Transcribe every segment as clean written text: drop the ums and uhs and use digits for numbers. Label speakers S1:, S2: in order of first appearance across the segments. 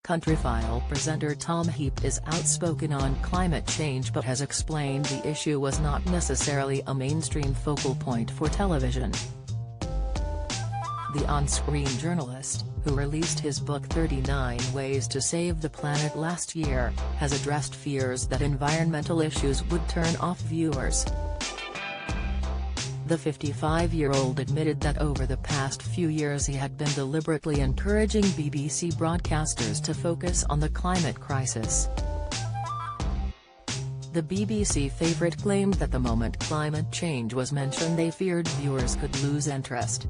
S1: Countryfile presenter Tom Heap is outspoken on climate change but has explained the issue was not necessarily a mainstream focal point for television. The on-screen journalist, who released his book 39 Ways to Save the Planet last year, has addressed fears that environmental issues would turn off viewers. The 55-year-old admitted that over the past few years he had been deliberately encouraging BBC broadcasters to focus on the climate crisis. The BBC favourite claimed that the moment climate change was mentioned they feared viewers could lose interest.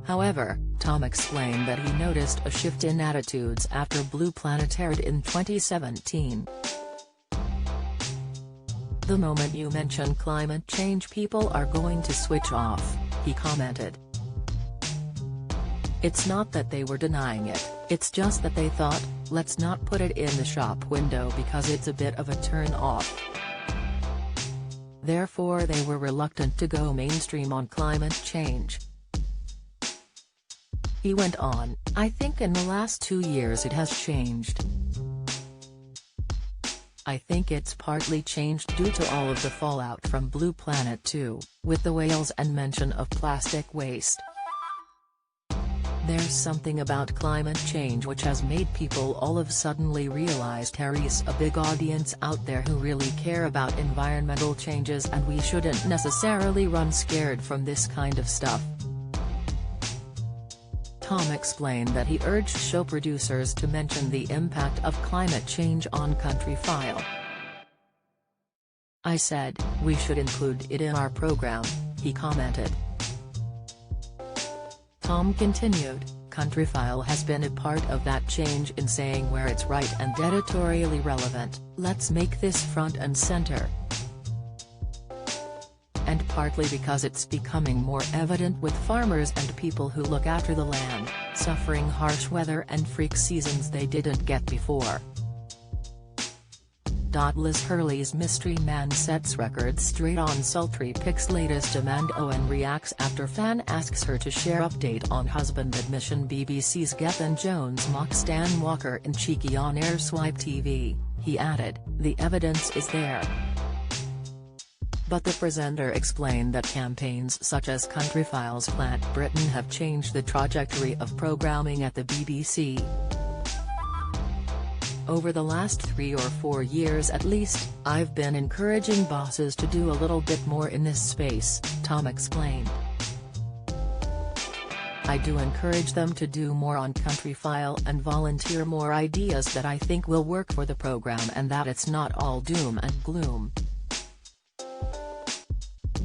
S1: However, Tom explained that he noticed a shift in attitudes after Blue Planet aired in 2017. "The moment you mention climate change people are going to switch off," he commented. "It's not that they were denying it, it's just that they thought, let's not put it in the shop window because it's a bit of a turn-off. Therefore they were reluctant to go mainstream on climate change." He went on, "I think in the last 2 years it has changed. I think it's partly changed due to all of the fallout from Blue Planet 2, with the whales and mention of plastic waste. There's something about climate change which has made people all of suddenly realize there's a big audience out there who really care about environmental changes and we shouldn't necessarily run scared from this kind of stuff." Tom explained that he urged show producers to mention the impact of climate change on Countryfile. "I said, we should include it in our program," he commented. Tom continued, "Countryfile has been a part of that change in saying where it's right and editorially relevant, let's make this front and center. And partly because it's becoming more evident with farmers and people who look after the land, suffering harsh weather and freak seasons they didn't get before." Liz Hurley's mystery man sets records straight on sultry pics. Latest demand. Owen reacts after fan asks her to share update on husband admission. BBC's Gethin Jones mocks Stan Walker in cheeky on-air swipe TV, he added, "The evidence is there." But the presenter explained that campaigns such as Countryfile's Plant Britain have changed the trajectory of programming at the BBC. "Over the last 3 or 4 years at least, I've been encouraging bosses to do a little bit more in this space," Tom explained. "I do encourage them to do more on Countryfile and volunteer more ideas that I think will work for the program and that it's not all doom and gloom."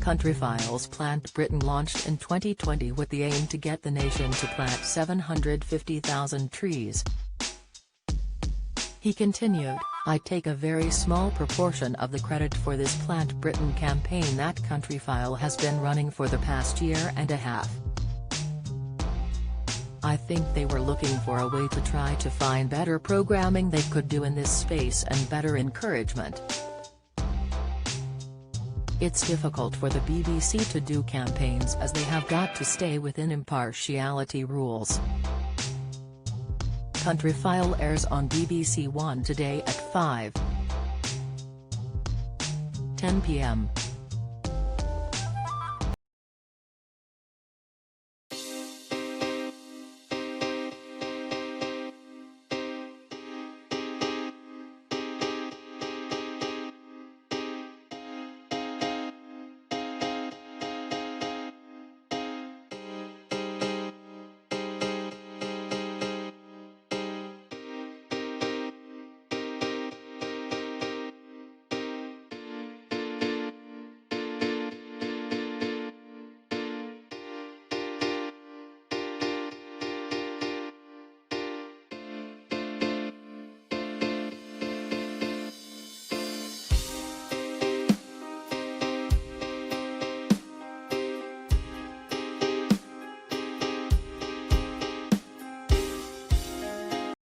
S1: Countryfile's Plant Britain launched in 2020 with the aim to get the nation to plant 750,000 trees. He continued, "I take a very small proportion of the credit for this Plant Britain campaign that Countryfile has been running for the past year and a half. I think they were looking for a way to try to find better programming they could do in this space and better encouragement. It's difficult for the BBC to do campaigns as they have got to stay within impartiality rules." Countryfile airs on BBC One today at 5:10 p.m.